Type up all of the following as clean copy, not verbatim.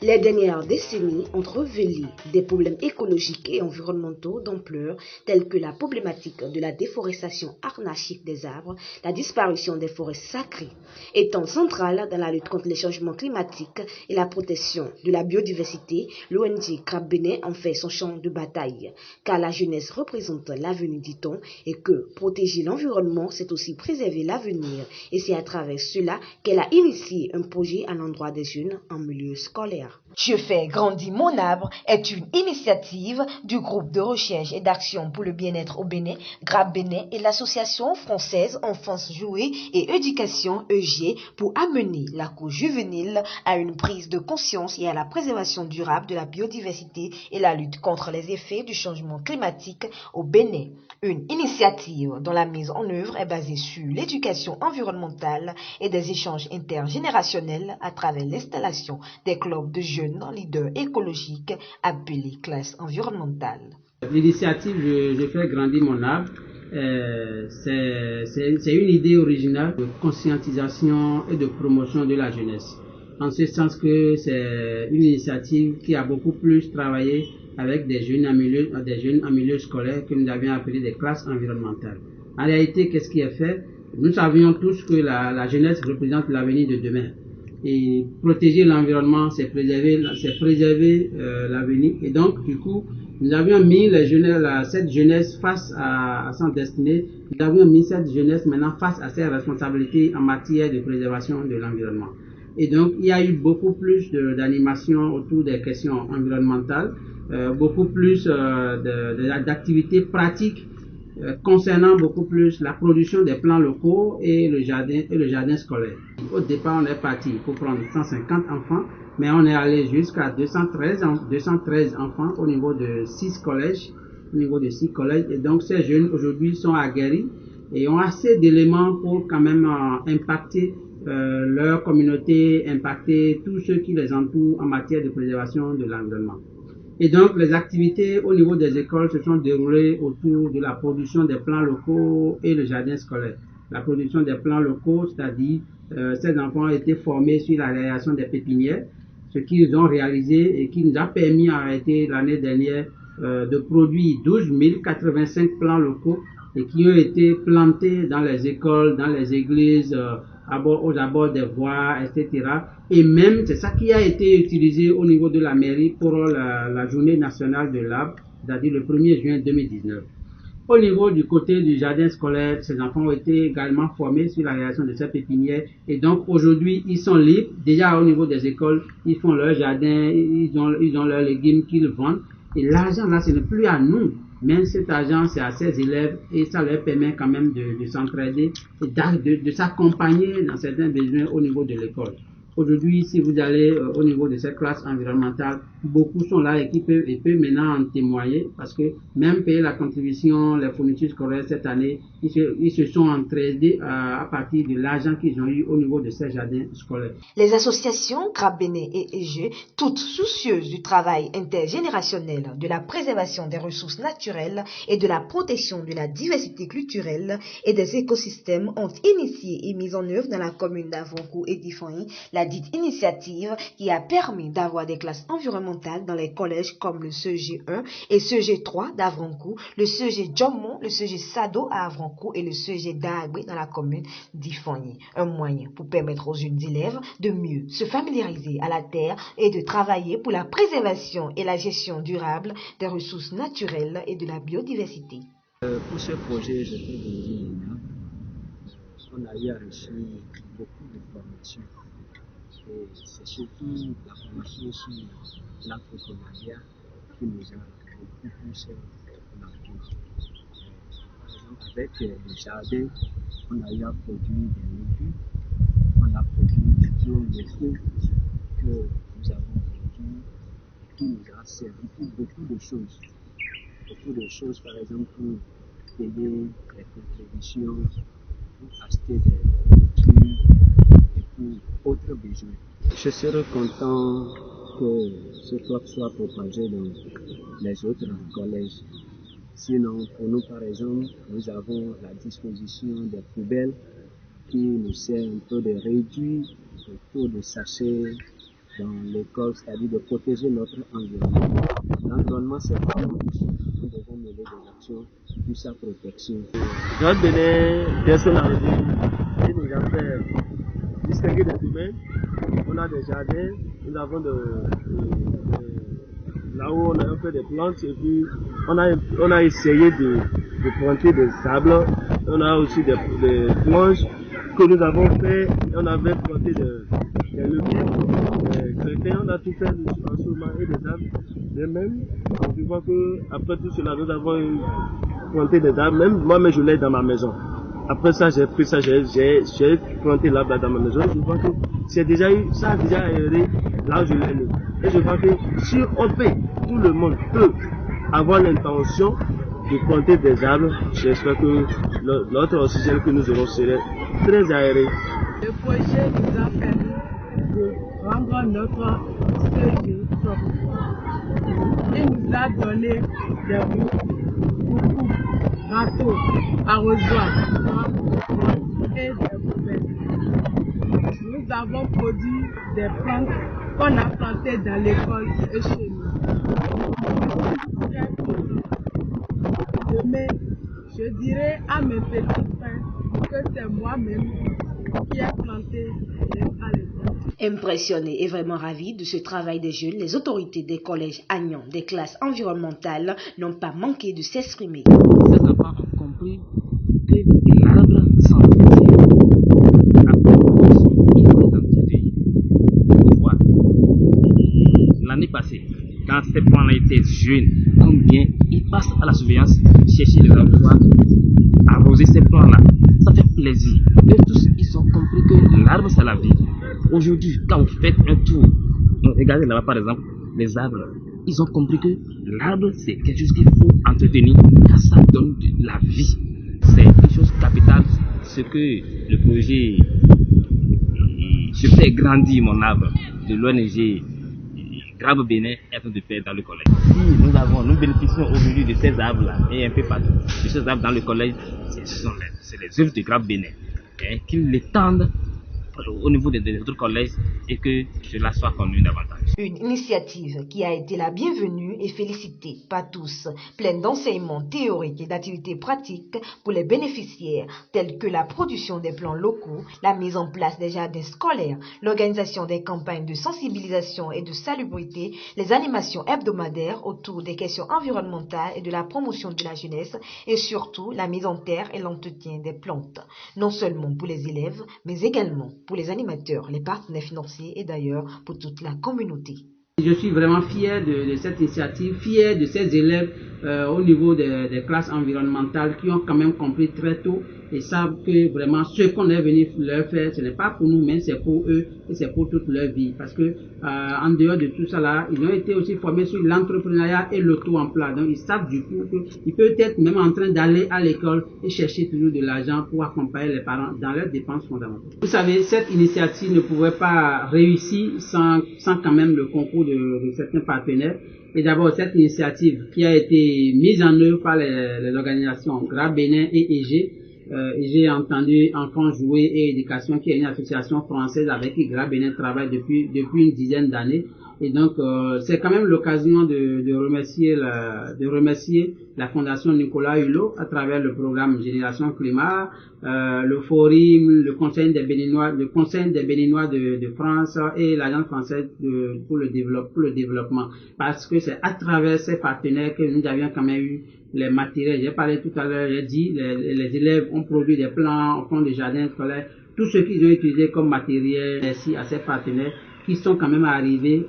Les dernières décennies ont révélé des problèmes écologiques et environnementaux d'ampleur tels que la problématique de la déforestation anarchique des arbres, la disparition des forêts sacrées, étant centrale dans la lutte contre les changements climatiques et la protection de la biodiversité. L'ONG CRAB Bénin en fait son champ de bataille, car la jeunesse représente l'avenir, dit-on, et que protéger l'environnement, c'est aussi préserver l'avenir, et c'est à travers cela qu'elle a initié un projet à l'endroit des jeunes en milieu scolaire. Je fais grandir mon arbre est une initiative du groupe de recherche et d'action pour le bien-être au Bénin, CRAB Bénin, et l'association française Enfance Jouée et Éducation EG pour amener la couche juvénile à une prise de conscience et à la préservation durable de la biodiversité et la lutte contre les effets du changement climatique au Bénin. Une initiative dont la mise en œuvre est basée sur l'éducation environnementale et des échanges intergénérationnels à travers l'installation des clubs de jeunes leaders écologiques appelés classes environnementales. L'initiative Je fais grandir mon arbre, c'est une idée originale de conscientisation et de promotion de la jeunesse. En ce sens que c'est une initiative qui a beaucoup plus travaillé avec des jeunes en milieu scolaire que nous avions appelé des classes environnementales. En réalité, qu'est-ce qui est fait? Nous savions tous que la jeunesse représente l'avenir de demain. Et protéger l'environnement, c'est préserver l'avenir. Et donc, du coup, nous avions mis cette jeunesse face à son destinée. Nous avions mis cette jeunesse maintenant face à ses responsabilités en matière de préservation de l'environnement. Et donc, il y a eu beaucoup plus d'animation autour des questions environnementales, beaucoup plus d'activités pratiques concernant beaucoup plus la production des plans locaux et le jardin scolaire. Au départ, on est parti pour prendre 150 enfants, mais on est allé jusqu'à 213 enfants au niveau de 6 collèges. Et donc, ces jeunes aujourd'hui sont aguerris et ont assez d'éléments pour quand même impacter leur communauté, impacter tous ceux qui les entourent en matière de préservation de l'environnement. Et donc, les activités au niveau des écoles se sont déroulées autour de la production des plans locaux et le jardin scolaire. La production des plans locaux, c'est-à-dire ces enfants ont été formés sur la réalisation des pépinières, ce qu'ils ont réalisé et qui nous a permis en réalité l'année dernière de produire 12 085 plans locaux et qui ont été plantés dans les écoles, dans les églises, aux abords des voies, etc. Et même, c'est ça qui a été utilisé au niveau de la mairie pour la journée nationale de l'arbre, c'est-à-dire le 1er juin 2019. Au niveau du côté du jardin scolaire, ces enfants ont été également formés sur la réalisation de ces pépinières. Et donc, aujourd'hui, ils sont libres. Déjà, au niveau des écoles, ils font leur jardin, ils ont leurs légumes qu'ils vendent. Et l'argent, là, ce n'est plus à nous. Mais cet argent, c'est à ces élèves et ça leur permet quand même de s'entraider et de s'accompagner dans certains besoins au niveau de l'école. Aujourd'hui, si vous allez au niveau de ces classes environnementales, beaucoup sont là et peuvent maintenant en témoigner parce que même payer la contribution, les fournitures scolaires cette année, ils se sont entraidés à partir de l'argent qu'ils ont eu au niveau de ces jardins scolaires. Les associations CRAB Bénin et EG, toutes soucieuses du travail intergénérationnel, de la préservation des ressources naturelles et de la protection de la diversité culturelle et des écosystèmes, ont initié et mis en œuvre dans la commune d'Avroncourt et d'Ifanyi la dite initiative qui a permis d'avoir des classes environnementales dans les collèges comme le CG1 et CG3 d'Avroncourt, le CG Djomon, le CG Sado à Avroncourt et le CG Dagbe dans la commune d'Ifanyi. Un moyen pour permettre aux jeunes élèves de mieux se familiariser à la terre et de travailler pour la préservation et la gestion durable des ressources naturelles et de la biodiversité. Pour ce projet, je peux vous dire, on a eu à reçu beaucoup de formations. Et c'est surtout la formation sur l'entrepreneuriat qui nous a beaucoup plus marqué. Par exemple, avec le jardin, on a eu à produire des légumes, on a produit des plants locaux que nous avons vendus et qui nous a servi pour beaucoup de choses. Beaucoup de choses, par exemple, pour payer les contributions, pour acheter des nourritures et pour autres besoins. Je serais content que ce club soit propagé dans les autres collèges. Sinon, pour nous, par exemple, nous avons la disposition des poubelles qui nous sert un peu de réduire le taux de sachets dans l'école, c'est-à-dire de protéger notre environnement. L'environnement, c'est pas nous devons mener des actions pour sa protection. Grande Bénin, dès son arrivée, il nous a fait distinguer des domaines. On a des jardins, nous avons là-haut on a fait des plantes et puis on a essayé de planter des sables. On a aussi des planches que nous avons fait. On avait planté des legumes, des crétins, on a tout fait en ce moment et des arbres. De même, je vois que après tout cela, nous avons planté des arbres. Même moi-même, je l'ai dans ma maison. Après ça, j'ai pris ça, j'ai planté l'arbre dans ma maison. Je vois que ça a déjà aéré là où je l'ai mis. Et je vois que si on fait, tout le monde peut avoir l'intention de planter des arbres. J'espère que notre oxygène que nous aurons serait très aéré. Le projet nous a permis de rendre notre CG propre. Il nous a donné des routes, bateaux, arrosoirs et des poubelles. Nous avons produit des plantes qu'on a plantées dans l'école et chez nous. Demain, je dirai à mes petits frères que c'est moi-même qui ai planté à l'école. Impressionnés et vraiment ravis de ce travail des jeunes, les autorités des collèges Agnan, des classes environnementales, n'ont pas manqué de s'exprimer. Ces enfants ont compris que l'arbre s'entretient. Après il faut l'entretenir. Voilà. L'année passée, quand ces plans étaient jeunes, combien ils passent à la surveillance, chercher les arrosoirs, arroser ces plans-là. Ça fait plaisir. Eux tous, ils ont compris que l'arbre, c'est la vie. Aujourd'hui, quand vous faites un tour, regardez là-bas par exemple, les arbres, ils ont compris que l'arbre, c'est quelque chose qu'il faut entretenir car ça donne de la vie. C'est une chose capitale, ce que le projet Je fais grandir mon arbre de l'ONG Grave Bénin est en train de faire dans le collège. Si nous bénéficions aujourd'hui de ces arbres-là et un peu partout, de ces arbres dans le collège, c'est les œuvres de Grave Bénin, qu'ils l'étendent au niveau des autres collèges et que cela soit connu davantage. Une initiative qui a été la bienvenue et félicitée par tous, pleine d'enseignements théoriques et d'activités pratiques pour les bénéficiaires, tels que la production des plans locaux, la mise en place des jardins scolaires, l'organisation des campagnes de sensibilisation et de salubrité, les animations hebdomadaires autour des questions environnementales et de la promotion de la jeunesse, et surtout la mise en terre et l'entretien des plantes, non seulement pour les élèves, mais également pour les animateurs, les partenaires financiers et d'ailleurs pour toute la communauté. Je suis vraiment fier de cette initiative, fier de ces élèves au niveau des classes environnementales qui ont quand même compris très tôt et savent que vraiment ce qu'on est venu leur faire, ce n'est pas pour nous, mais c'est pour eux et c'est pour toute leur vie. Parce que en dehors de tout ça là, ils ont été aussi formés sur l'entrepreneuriat et l'auto-emploi. Donc ils savent du coup qu'ils peuvent être même en train d'aller à l'école et chercher toujours de l'argent pour accompagner les parents dans leurs dépenses fondamentales. Vous savez, cette initiative ne pouvait pas réussir sans quand même le concours de certains partenaires. Et d'abord, cette initiative qui a été mise en œuvre par les organisations Grave Bénin et EG. J'ai entendu Enfants Jouer et Éducation, qui est une association française avec qui Grave Bénin travaille depuis une dizaine d'années. Et donc, c'est quand même l'occasion de remercier la Fondation Nicolas Hulot à travers le programme Génération Climat, le Forum, le Conseil des Béninois de France et l'Agence française pour le développement. Parce que c'est à travers ces partenaires que nous avions quand même eu les matériels. J'ai parlé tout à l'heure, j'ai dit, les élèves ont produit des plans, font des jardins scolaires, tout ce qu'ils ont utilisé comme matériel. Merci à ces partenaires qui sont quand même arrivés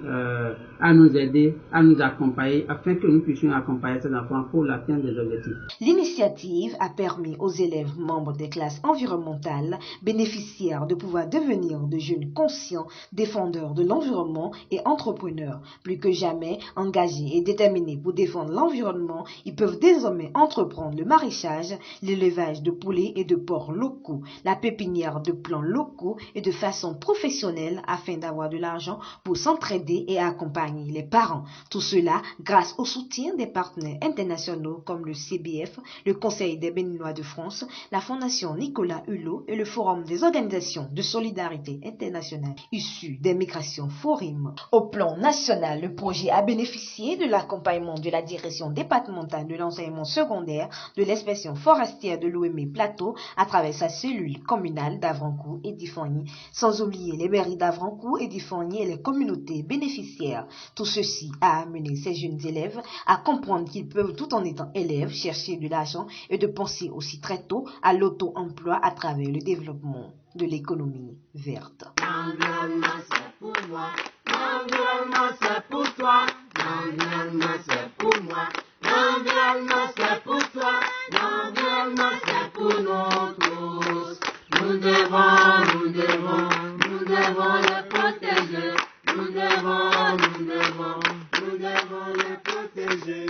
à nous aider, à nous accompagner, afin que nous puissions accompagner ces enfants pour l'atteinte des objectifs. L'initiative a permis aux élèves membres des classes environnementales bénéficiaires de pouvoir devenir de jeunes conscients, défendeurs de l'environnement et entrepreneurs. Plus que jamais engagés et déterminés pour défendre l'environnement, ils peuvent désormais entreprendre le maraîchage, l'élevage de poulets et de porcs locaux, la pépinière de plants locaux et de façon professionnelle afin d'avoir de l'argent pour s'entraider et accompagner les parents. Tout cela grâce au soutien des partenaires internationaux comme le CBF, le Conseil des Béninois de France, la Fondation Nicolas Hulot et le Forum des organisations de solidarité internationale issues des migrations FORIM. Au plan national, le projet a bénéficié de l'accompagnement de la direction départementale de l'enseignement secondaire de l'inspection forestière de l'OME Plateau à travers sa cellule communale d'Avrancourt et d'Ifogny, sans oublier les mairies d'Avrancourt et d'Ifogny et les communautés bénéficiaires. Tout ceci a amené ces jeunes élèves à comprendre qu'ils peuvent, tout en étant élèves, chercher de l'argent et de penser aussi très tôt à l'auto-emploi à travers le développement de l'économie verte. L'environnement c'est pour moi, l'environnement c'est pour toi, l'environnement c'est pour moi, l'environnement c'est pour toi, l'environnement c'est pour nous tous. Nous devons le protéger, nous devons le protéger.